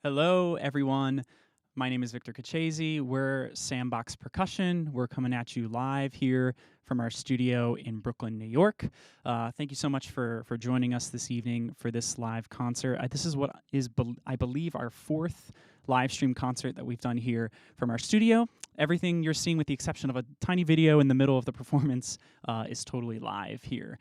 Hello, everyone. My name is Victor Cachese. We're Sandbox Percussion. We're coming at you live here from our studio in Brooklyn, New York. Thank you so much for joining us this evening for this live concert. This is what is, I believe, our fourth live stream concert that we've done here from our studio. Everything you're seeing, with the exception of a tiny video in the middle of the performance, is totally live here.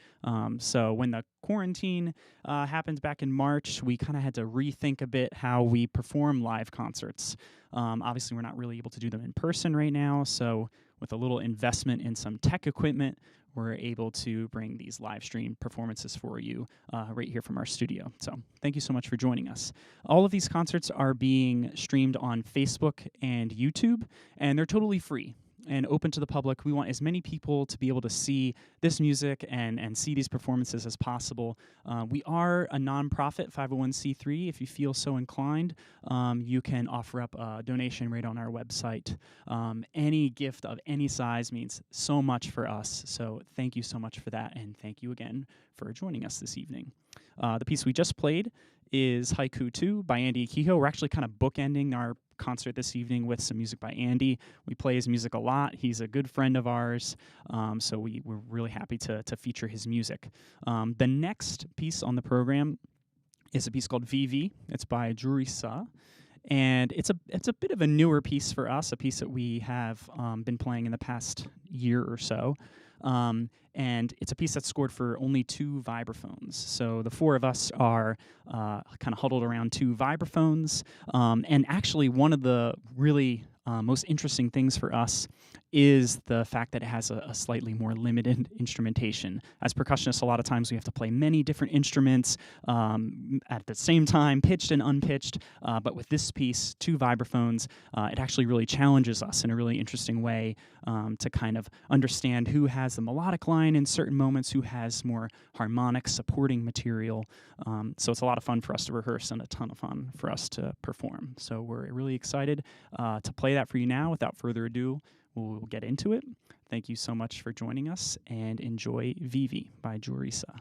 So when the quarantine happened back in March, we kind of had to rethink a bit how we perform live concerts. Obviously, we're not really able to do them in person right now, so with a little investment in some tech equipment, we're able to bring these live stream performances for you right here from our studio. So thank you so much for joining us. All of these concerts are being streamed on Facebook and YouTube, and they're totally free and open to the public. We want as many people to be able to see this music and see these performances as possible. We are a nonprofit 501c3. If you feel so inclined, you can offer up a donation right on our website. Any gift of any size means so much for us, so thank you so much for that, and thank you again for joining us this evening. The piece we just played is Haiku 2 by Andy Akiho. We're actually kind of bookending our concert this evening with some music by Andy. We play his music a lot. He's a good friend of ours, so we're really happy to feature his music. The next piece on the program is a piece called VV. It's by Juri Seo. And it's a bit of a newer piece for us, a piece that we have been playing in the past year or so. And it's a piece that's scored for only 2 vibraphones. So the 4 of us are kind of huddled around 2 vibraphones. And actually, one of the really most interesting things for us is the fact that it has a slightly more limited instrumentation. As percussionists, a lot of times we have to play many different instruments at the same time, pitched and unpitched. But with this piece, 2 vibraphones, it actually really challenges us in a really interesting way to kind of understand who has the melodic line in certain moments, who has more harmonic supporting material. So it's a lot of fun for us to rehearse and a ton of fun for us to perform. So we're really excited to play that for you now. Without further ado, we'll get into it. Thank you so much for joining us, and enjoy Vivi by Juri Seo.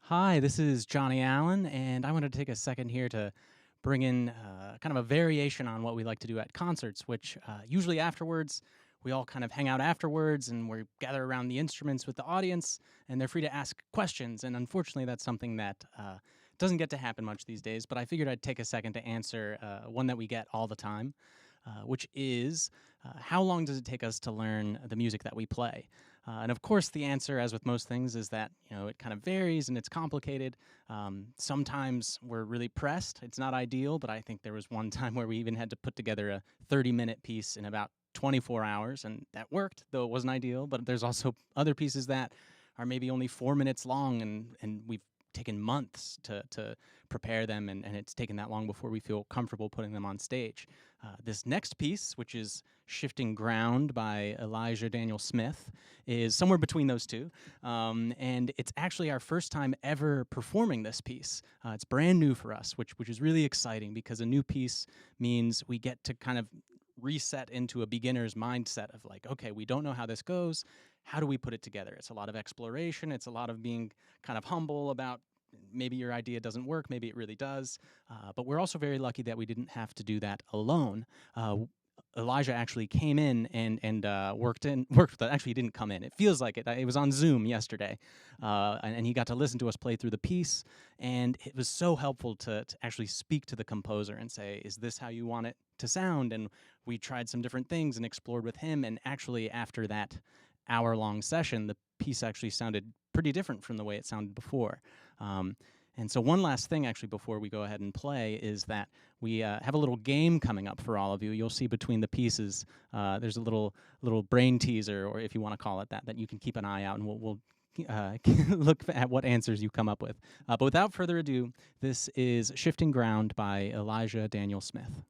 Hi, this is Johnny Allen, and I wanted to take a second here to bring in kind of a variation on what we like to do at concerts, which usually afterwards, we all kind of hang out afterwards and we gather around the instruments with the audience, and they're free to ask questions. And unfortunately, that's something that doesn't get to happen much these days, but I figured I'd take a second to answer one that we get all the time, which is how long does it take us to learn the music that we play? And of course, the answer, as with most things, is that it kind of varies and it's complicated. Sometimes we're really pressed; it's not ideal. But I think there was one time where we even had to put together a 30-minute piece in about 24 hours, and that worked, though it wasn't ideal. But there's also other pieces that are maybe only 4 minutes long, and we've taken months to prepare them, and it's taken that long before we feel comfortable putting them on stage. This next piece, which is Shifting Ground by Elijah Daniel Smith, is somewhere between those two. And it's actually our first time ever performing this piece. It's brand new for us, which is really exciting, because a new piece means we get to kind of reset into a beginner's mindset of like, okay, we don't know how this goes. How do we put it together? It's a lot of exploration. It's a lot of being kind of humble about maybe your idea doesn't work, maybe it really does. But we're also very lucky that we didn't have to do that alone. Elijah actually came in and worked with us. Actually, he didn't come in. It feels like it. It was on Zoom yesterday, and he got to listen to us play through the piece. And it was so helpful to actually speak to the composer and say, "Is this how you want it to sound?" And we tried some different things and explored with him. And actually, after that hour-long session, the piece actually sounded pretty different from the way it sounded before. And so one last thing, actually, before we go ahead and play, is that we have a little game coming up for all of you. You'll see between the pieces, there's a little brain teaser, or if you want to call it that, that you can keep an eye out, and we'll look at what answers you come up with. But without further ado, this is Shifting Ground by Elijah Daniel Smith.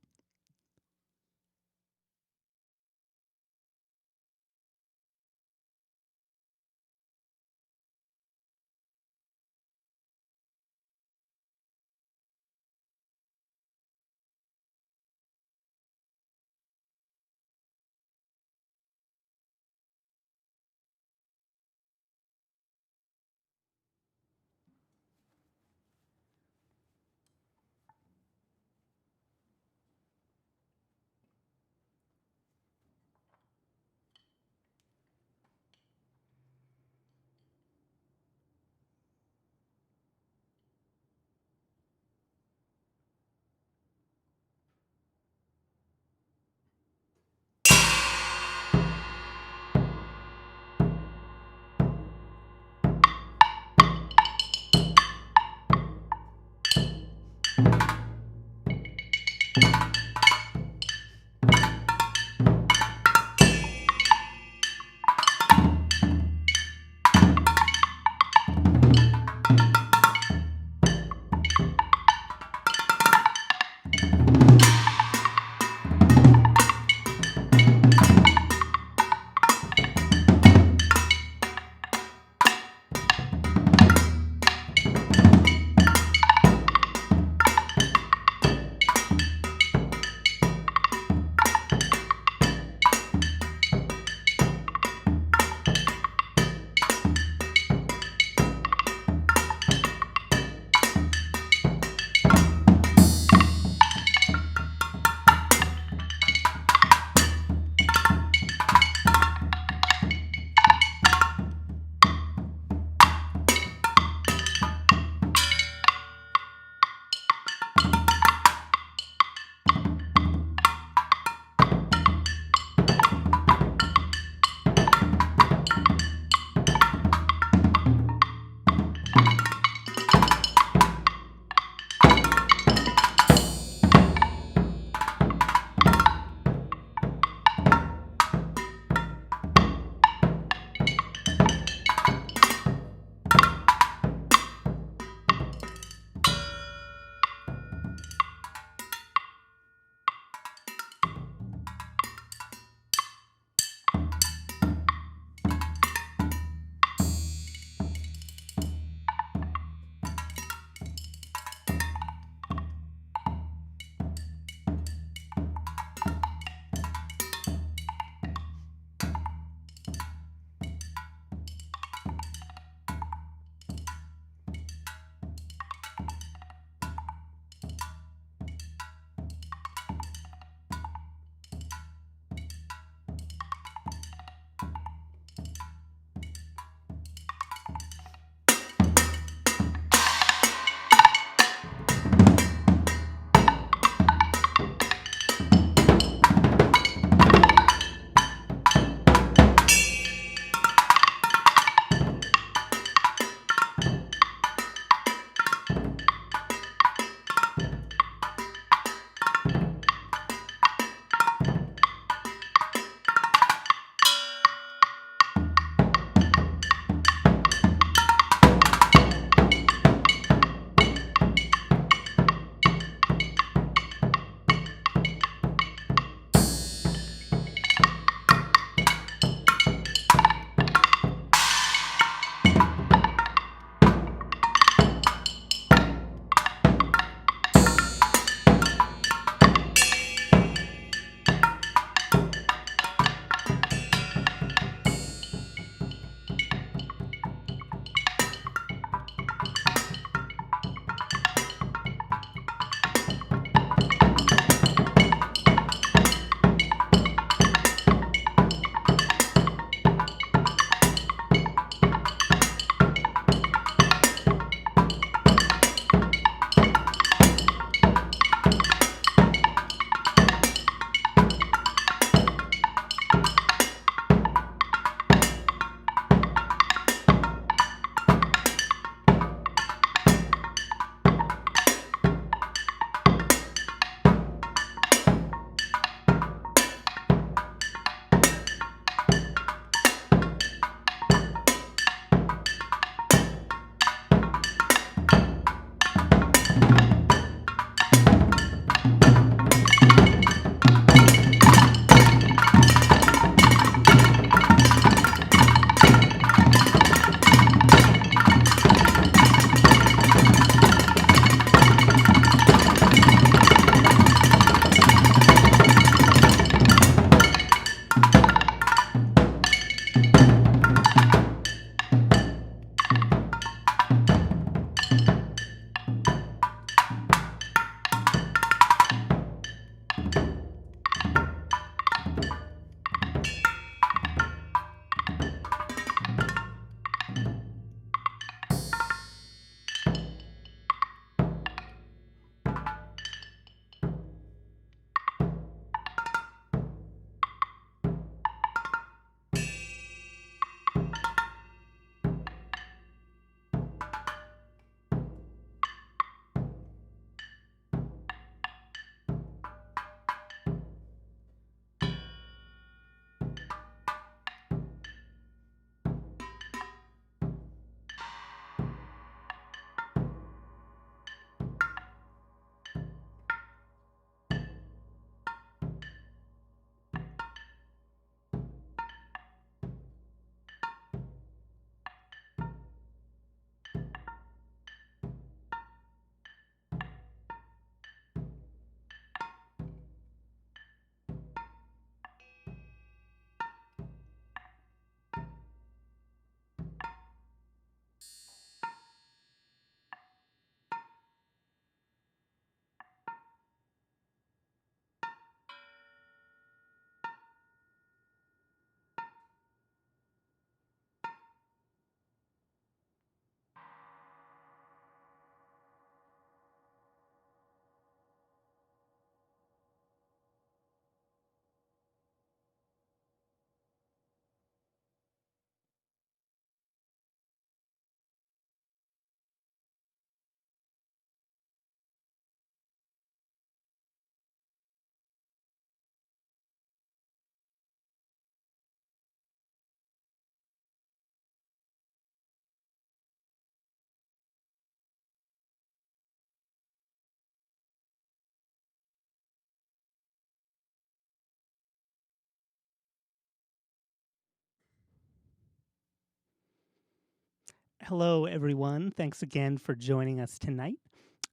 Hello, everyone. Thanks again for joining us tonight.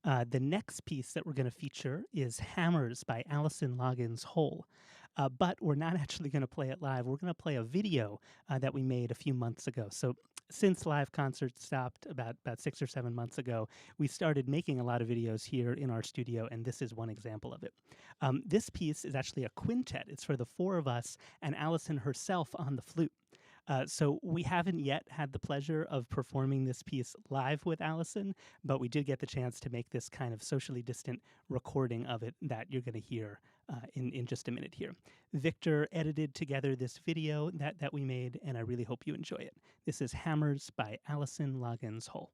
The next piece that we're going to feature is Hammers by Allison Loggins-Hull. But we're not actually going to play it live. We're going to play a video that we made a few months ago. So since live concerts stopped about 6 or 7 months ago, we started making a lot of videos here in our studio, and this is one example of it. This piece is actually a quintet. It's for the four of us and Allison herself on the flute. So we haven't yet had the pleasure of performing this piece live with Allison, but we did get the chance to make this kind of socially distant recording of it that you're going to hear in just a minute here. Victor edited together this video that we made, and I really hope you enjoy it. This is Hammers by Allison Loggins-Hull.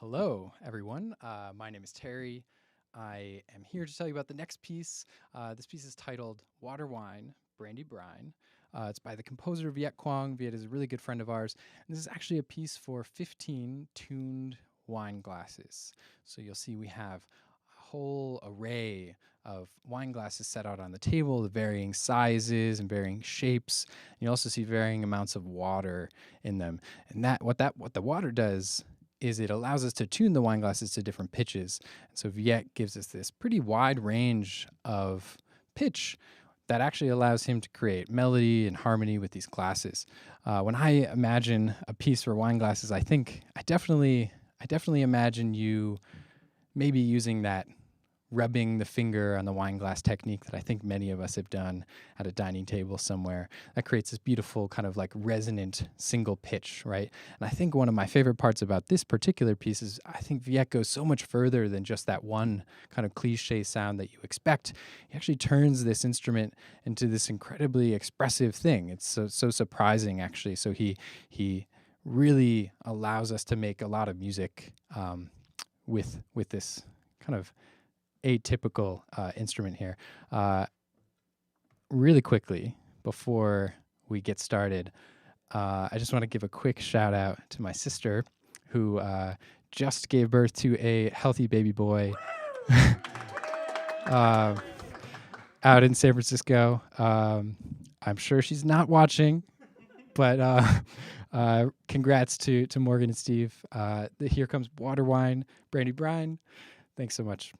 Hello, everyone. My name is Terry. I am here to tell you about the next piece. This piece is titled Water Wine, Brandy, Brine. It's by the composer Viet Cuong. Viet is a really good friend of ours. And this is actually a piece for 15 tuned wine glasses. So you'll see we have a whole array of wine glasses set out on the table, the varying sizes and varying shapes. You also see varying amounts of water in them. And what the water does is it allows us to tune the wine glasses to different pitches. And so Viet gives us this pretty wide range of pitch that actually allows him to create melody and harmony with these glasses. When I imagine a piece for wine glasses, I definitely imagine you maybe using that rubbing the finger on the wine glass technique that I think many of us have done at a dining table somewhere. That creates this beautiful kind of like resonant single pitch, right? And I think one of my favorite parts about this particular piece is I think Viet goes so much further than just that one kind of cliche sound that you expect. He actually turns this instrument into this incredibly expressive thing. It's so surprising, actually. So he really allows us to make a lot of music with this kind of atypical instrument here. Really quickly, before we get started, I just want to give a quick shout out to my sister who just gave birth to a healthy baby boy out in San Francisco. I'm sure she's not watching, but congrats to Morgan and Steve. Here comes Water Wine, Brandy, Brine. Thanks so much.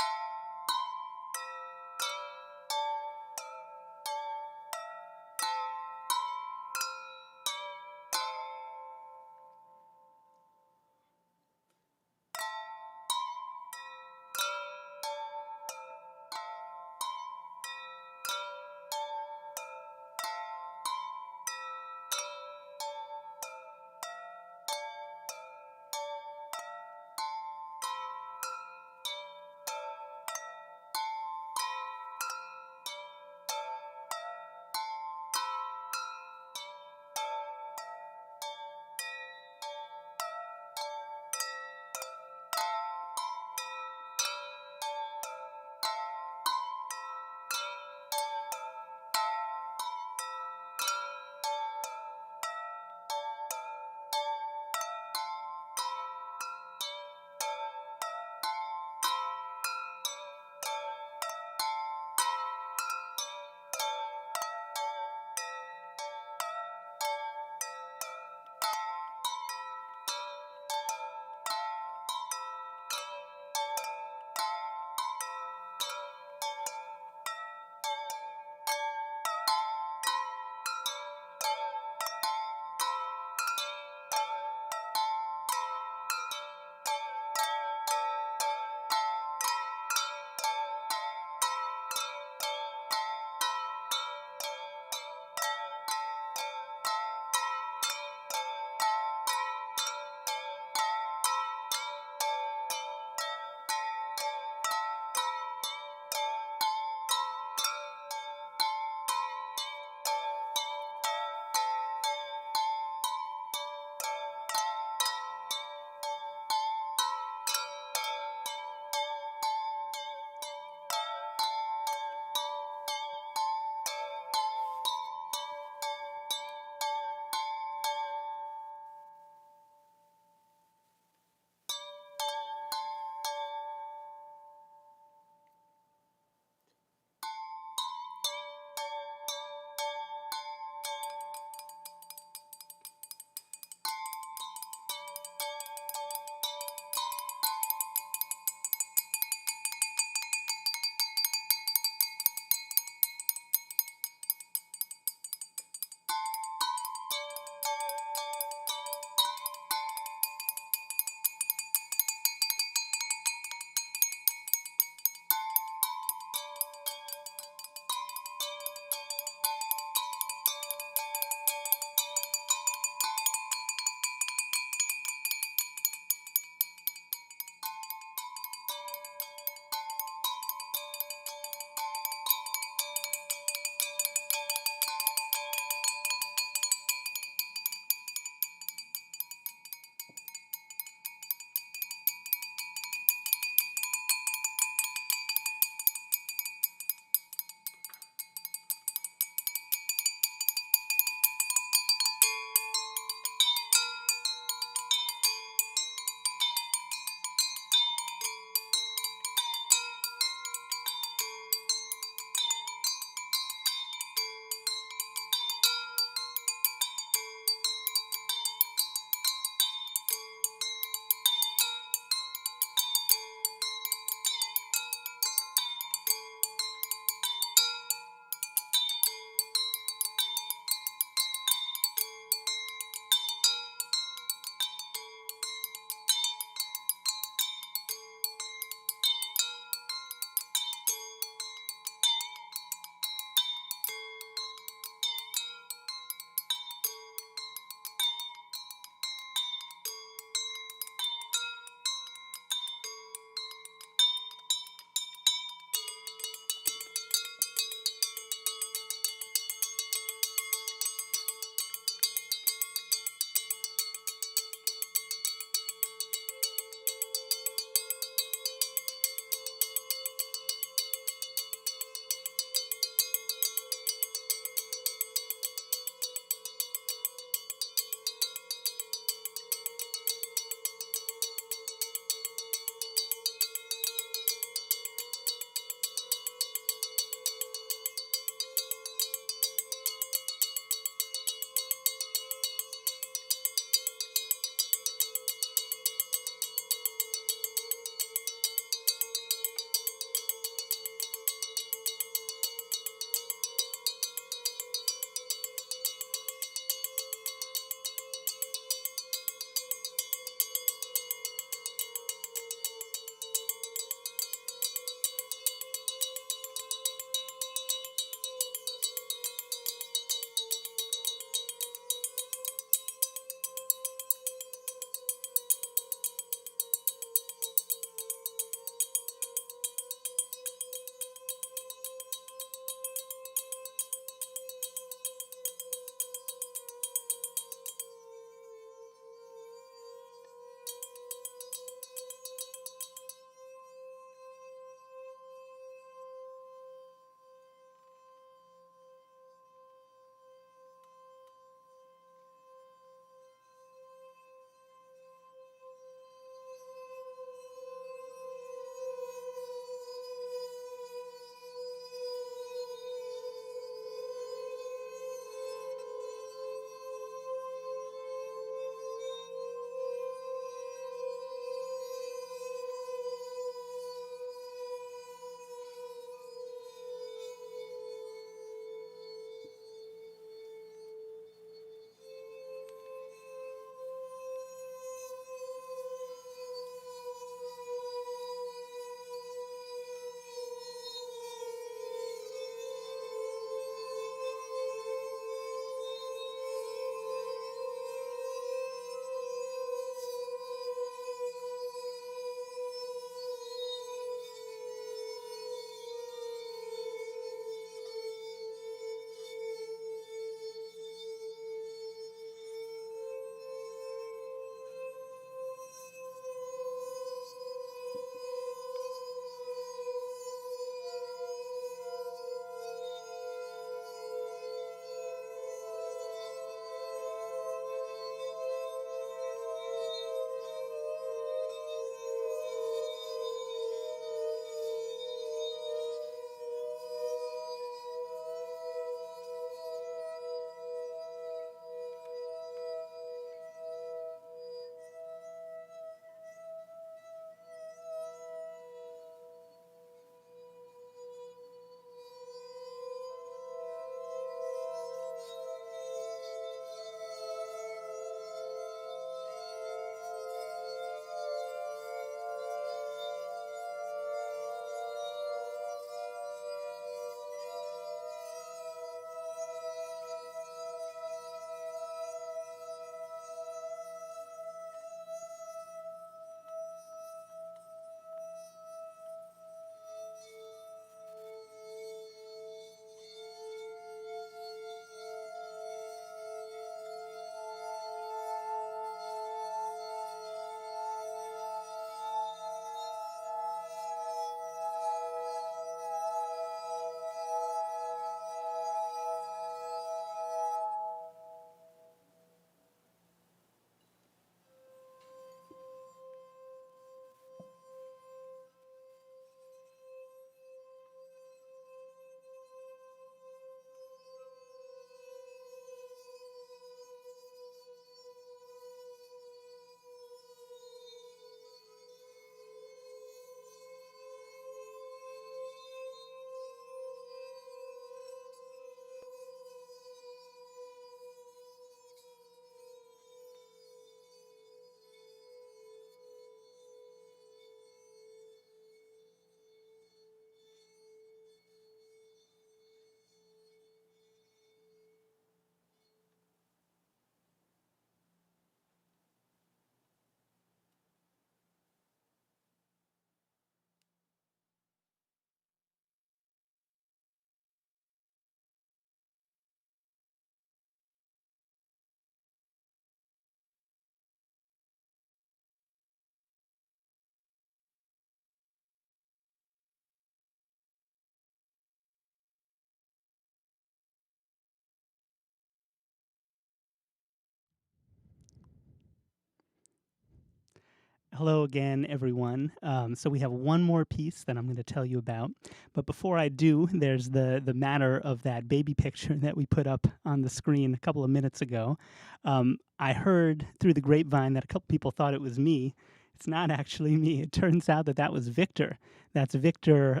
Hello again, everyone. So we have one more piece that I'm going to tell you about. But before I do, there's the matter of that baby picture that we put up on the screen a couple of minutes ago. I heard through the grapevine that a couple people thought it was me. It's not actually me. It turns out that was Victor. That's Victor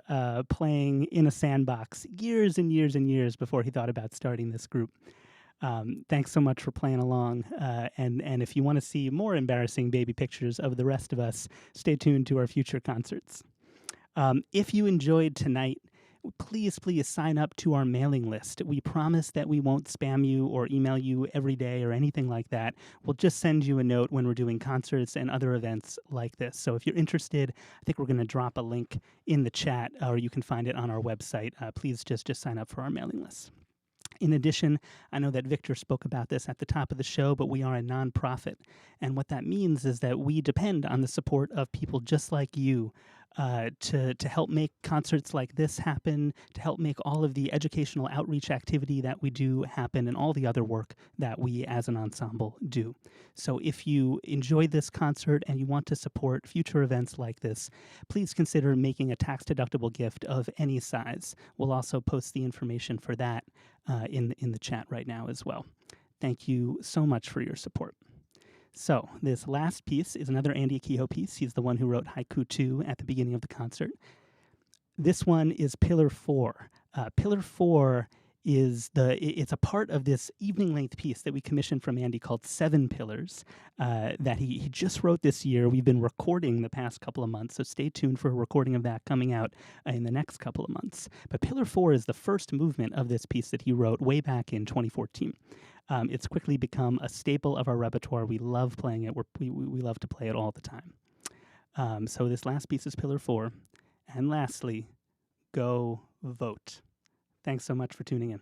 playing in a sandbox years and years and years before he thought about starting this group. Thanks so much for playing along. And if you want to see more embarrassing baby pictures of the rest of us, stay tuned to our future concerts. If you enjoyed tonight, please sign up to our mailing list. We promise that we won't spam you or email you every day or anything like that. We'll just send you a note when we're doing concerts and other events like this. So if you're interested, I think we're going to drop a link in the chat, or you can find it on our website. Please just sign up for our mailing list. In addition, I know that Victor spoke about this at the top of the show, but we are a nonprofit. And what that means is that we depend on the support of people just like you to help make concerts like this happen, to help make all of the educational outreach activity that we do happen, and all the other work that we as an ensemble do. So if you enjoyed this concert and you want to support future events like this, please consider making a tax-deductible gift of any size. We'll also post the information for that in the chat right now as well. Thank you so much for your support. So this last piece is another Andy Akiho piece. He's the one who wrote Haiku 2 at the beginning of the concert. This one is Pillar 4. Pillar 4 is it's a part of this evening-length piece that we commissioned from Andy called 7 Pillars that he just wrote this year. We've been recording the past couple of months, so stay tuned for a recording of that coming out in the next couple of months. But Pillar 4 is the first movement of this piece that he wrote way back in 2014. It's quickly become a staple of our repertoire. We love playing it. We love to play it all the time. So this last piece is Pillar 4. And lastly, go vote. Thanks so much for tuning in.